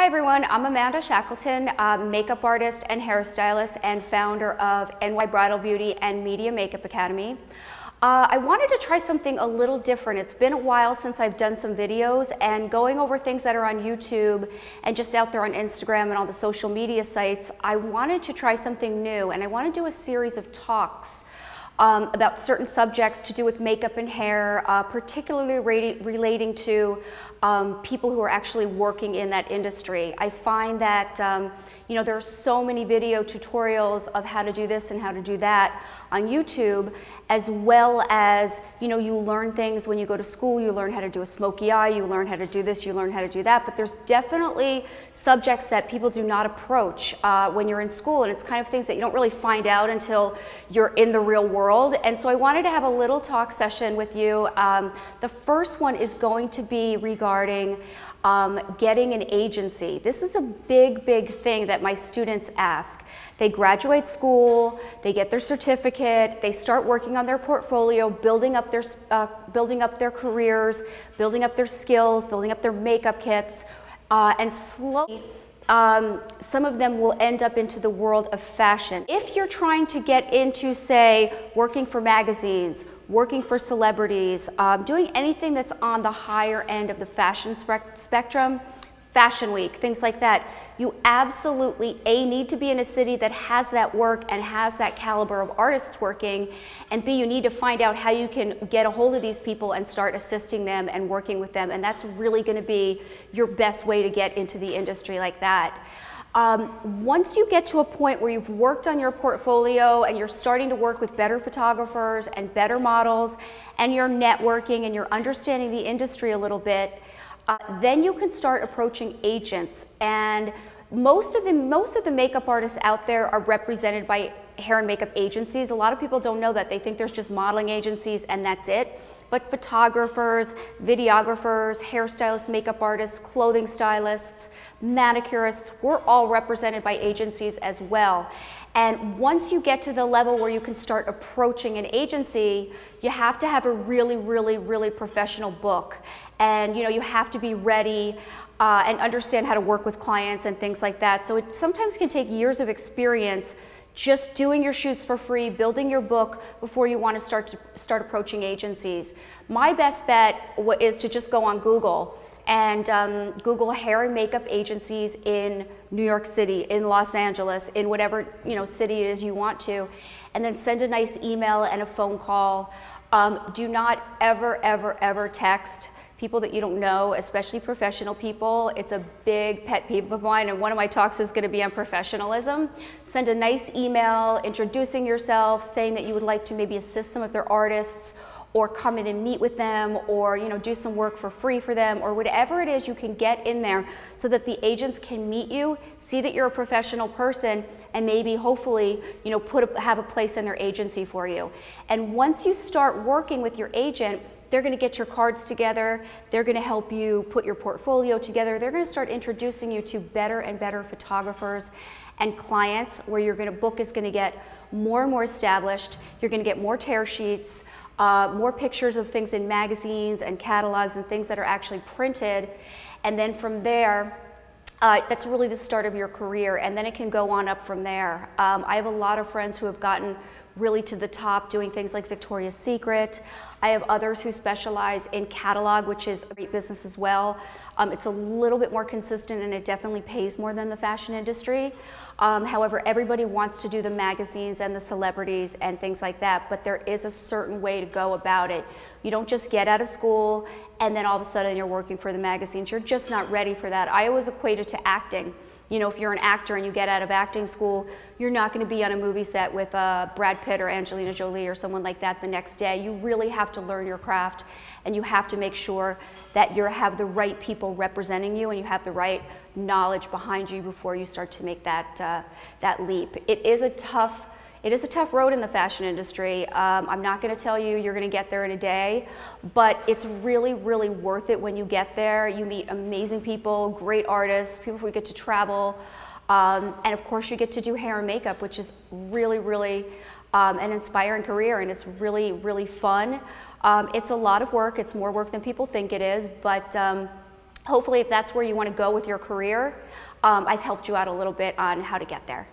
everyone, I'm Amanda Shackleton, makeup artist and hairstylist and founder of NY Bridal Beauty and Media Makeup Academy. I wanted to try something a little different. It's been a while since I've done some videos, and going over things that are on YouTube and just out there on Instagram and all the social media sites, I wanted to try something new, and I want to do a series of talks about certain subjects to do with makeup and hair, particularly relating to people who are actually working in that industry. I find that there are so many video tutorials of how to do this and how to do that on YouTube, as well as you learn things when you go to school. You learn how to do a smoky eye, you learn how to do this, you learn how to do that, but there's definitely subjects that people do not approach when you're in school, and it's kind of things that you don't really find out until you're in the real world. And so I wanted to have a little talk session with you. The first one is going to be regarding getting an agency. This is a big thing that my students ask. They graduate school, they get their certificate, they start working on their portfolio, building up their careers, building up their skills, building up their makeup kits, and slowly some of them will end up into the world of fashion. If you're trying to get into, say, working for magazines, working for celebrities, doing anything that's on the higher end of the fashion spectrum, Fashion Week, things like that, you absolutely need to be in a city that has that work and has that caliber of artists working, and B, you need to find out how you can get a hold of these people and start assisting them and working with them, and that's really going to be your best way to get into the industry like that. Once you get to a point where you've worked on your portfolio and you're starting to work with better photographers and better models, and you're networking and you're understanding the industry a little bit, then you can start approaching agents. And most of the makeup artists out there are represented by hair and makeup agencies. A lot of people don't know that. They think there's just modeling agencies and that's it. But photographers, videographers, hairstylists, makeup artists, clothing stylists, manicurists, we're all represented by agencies as well. And once you get to the level where you can start approaching an agency, you have to have a really professional book. And you have to be ready and understand how to work with clients and things like that. So it sometimes can take years of experience just doing your shoots for free, building your book before you want to start approaching agencies. My best bet is to just go on Google and Google hair and makeup agencies in New York City, in Los Angeles, in whatever city it is you want to, and then send a nice email and a phone call. Do not ever text people that you don't know, especially professional people. It's a big pet peeve of mine, and one of my talks is going to be on professionalism. Send a nice email introducing yourself, saying that you would like to maybe assist some of their artists, or come in and meet with them, or do some work for free for them, or whatever it is you can get in there so that the agents can meet you, see that you're a professional person, and maybe hopefully have a place in their agency for you. And once you start working with your agent, they're going to get your cards together, they're going to help you put your portfolio together, they're going to start introducing you to better and better photographers and clients, where your book is going to get more and more established. You're going to get more tear sheets, more pictures of things in magazines and catalogs and things that are actually printed, and then from there, that's really the start of your career, and then it can go on up from there. I have a lot of friends who have gotten really to the top doing things like Victoria's Secret. I have others who specialize in catalog, which is a great business as well. It's a little bit more consistent, and it definitely pays more than the fashion industry. However, everybody wants to do the magazines and the celebrities and things like that, but there is a certain way to go about it. You don't just get out of school and then all of a sudden you're working for the magazines. You're just not ready for that. I always equate it to acting. If you're an actor and you get out of acting school, you're not going to be on a movie set with Brad Pitt or Angelina Jolie or someone like that the next day. You really have to learn your craft, and you have to make sure that you have the right people representing you and you have the right knowledge behind you before you start to make that leap. It is a tough road in the fashion industry. I'm not going to tell you you're going to get there in a day, but it's really worth it when you get there. You meet amazing people, great artists, people who get to travel, and of course you get to do hair and makeup, which is really an inspiring career, and it's really fun. It's a lot of work. It's more work than people think it is, but Hopefully, if that's where you want to go with your career, I've helped you out a little bit on how to get there.